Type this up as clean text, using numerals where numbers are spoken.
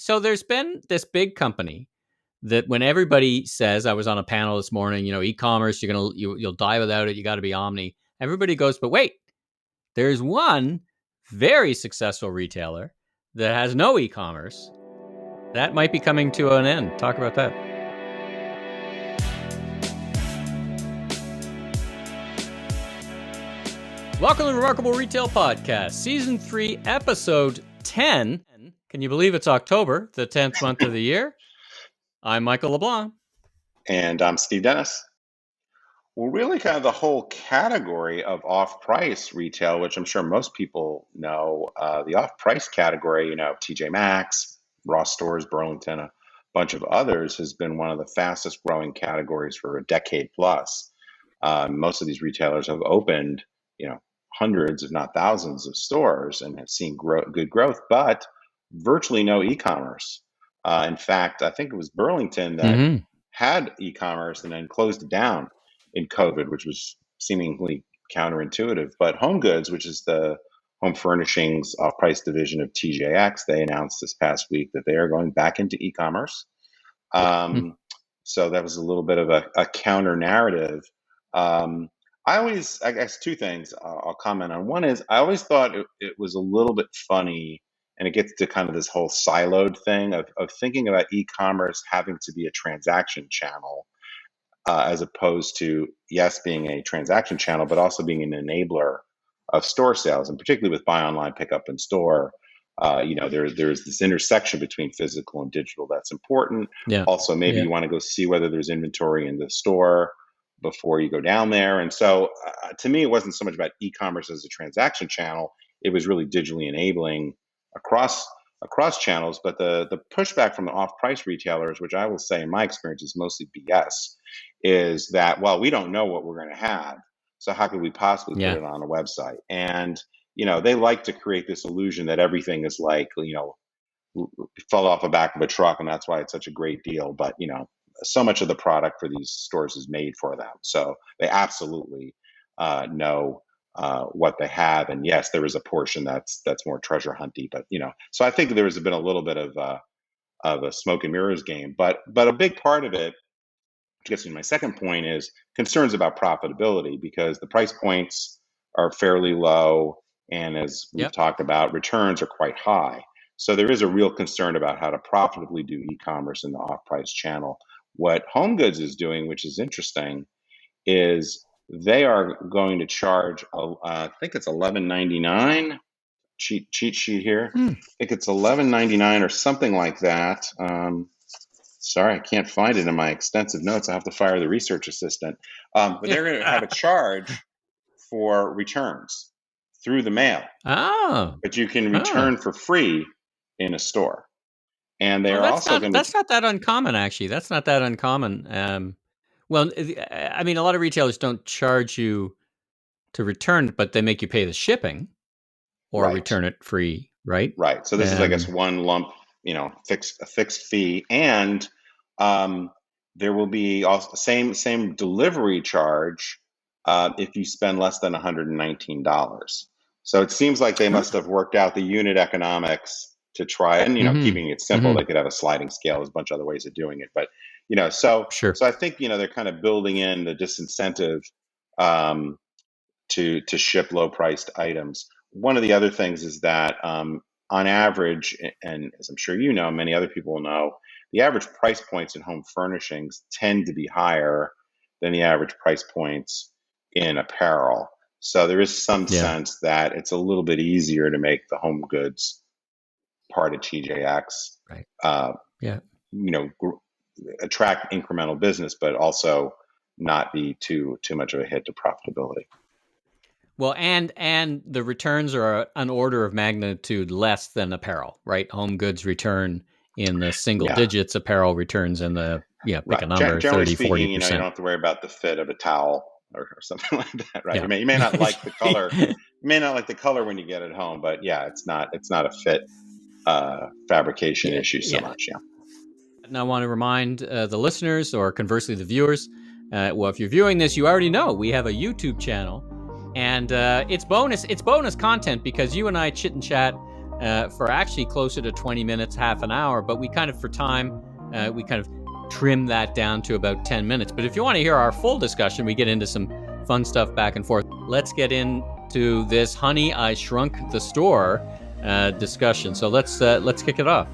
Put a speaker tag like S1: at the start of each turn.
S1: So there's been this big company that when everybody says, I was on a panel this morning, e-commerce, you'll die without it. You got to be omni. Everybody goes, but wait, there's one very successful retailer that has no e-commerce. That might be coming to an end. Talk about that. Welcome to the Remarkable Retail Podcast, Season 3, Episode 10. Can you believe it's October, the 10th month of the year? I'm Michael LeBlanc.
S2: And I'm Steve Dennis. Well, really kind of the whole category of off-price retail, which I'm sure most people know, the off-price category, TJ Maxx, Ross Stores, Burlington, a bunch of others, has been one of the fastest growing categories for a decade plus. Most of these retailers have opened, hundreds, if not thousands of stores and have seen good growth, but virtually no e-commerce. In fact, I think it was Burlington that had e-commerce and then closed it down in COVID, which was seemingly counterintuitive. But HomeGoods, which is the home furnishings off-price division of TJX, they announced this past week that they are going back into e-commerce. So that was a little bit of a counter narrative. I guess two things I'll comment on. One is I always thought it was a little bit funny, and it gets to kind of this whole siloed thing of thinking about e-commerce having to be a transaction channel as opposed to, yes, being a transaction channel, but also being an enabler of store sales, and particularly with buy online, pick up in store. There's this intersection between physical and digital that's important.
S1: Yeah.
S2: Also, maybe you want to go see whether there's inventory in the store before you go down there. And so to me, it wasn't so much about e-commerce as a transaction channel. It was really digitally enabling across channels. But the pushback from the off-price retailers, which I will say in my experience is mostly BS, is that, well, we don't know what we're going to have. So how could we possibly put it on a website? And, they like to create this illusion that everything is like, fell off the back of a truck and that's why it's such a great deal. But, so much of the product for these stores is made for them. So they absolutely know what they have. And yes, there is a portion that's more treasure hunty, but so I think there has been a little bit of a smoke and mirrors game, but a big part of it, which gets me to my second point, is concerns about profitability, because the price points are fairly low, and as we've talked about, returns are quite high. So there is a real concern about how to profitably do e-commerce in the off-price channel. What HomeGoods is doing, which is interesting, is they are going to charge, I think it's $11.99, cheat sheet here. I think it's $11.99 or something like that. Sorry, I can't find it in my extensive notes. I have to fire the research assistant. But they're going to have a charge for returns through the mail.
S1: Oh.
S2: But you can return for free in a store. And they're
S1: that's not that uncommon, actually. That's not that uncommon. Well, I mean, a lot of retailers don't charge you to return, but they make you pay the shipping or return it free, right?
S2: Right. So this is, I guess, one lump, a fixed fee, and there will be also same delivery charge if you spend less than $119. So it seems like they must have worked out the unit economics to try and, keeping it simple. They could have a sliding scale. There's a bunch of other ways of doing it. But, so I think, they're kind of building in the disincentive to ship low priced items. One of the other things is that on average, and as I'm sure many other people know, the average price points in home furnishings tend to be higher than the average price points in apparel. So there is some sense that it's a little bit easier to make the HomeGoods part of TJX, attract incremental business, but also not be too much of a hit to profitability.
S1: Well, and the returns are an order of magnitude less than apparel, right? HomeGoods return in the single digits, apparel returns in the pick a number, 30, 40%.
S2: You don't have to worry about the fit of a towel or something like that, right? You may not like the color. You may not like the color when you get it home, but it's not a fit fabrication issue so much.
S1: And I want to remind the listeners, or conversely the viewers, if you're viewing this, you already know we have a YouTube channel, and it's bonus content because you and I chit and chat for actually closer to 20 minutes, half an hour. But we kind of, for time, we kind of trim that down to about 10 minutes. But if you want to hear our full discussion, we get into some fun stuff back and forth. Let's get into this Honey, I Shrunk the Store discussion. So let's kick it off.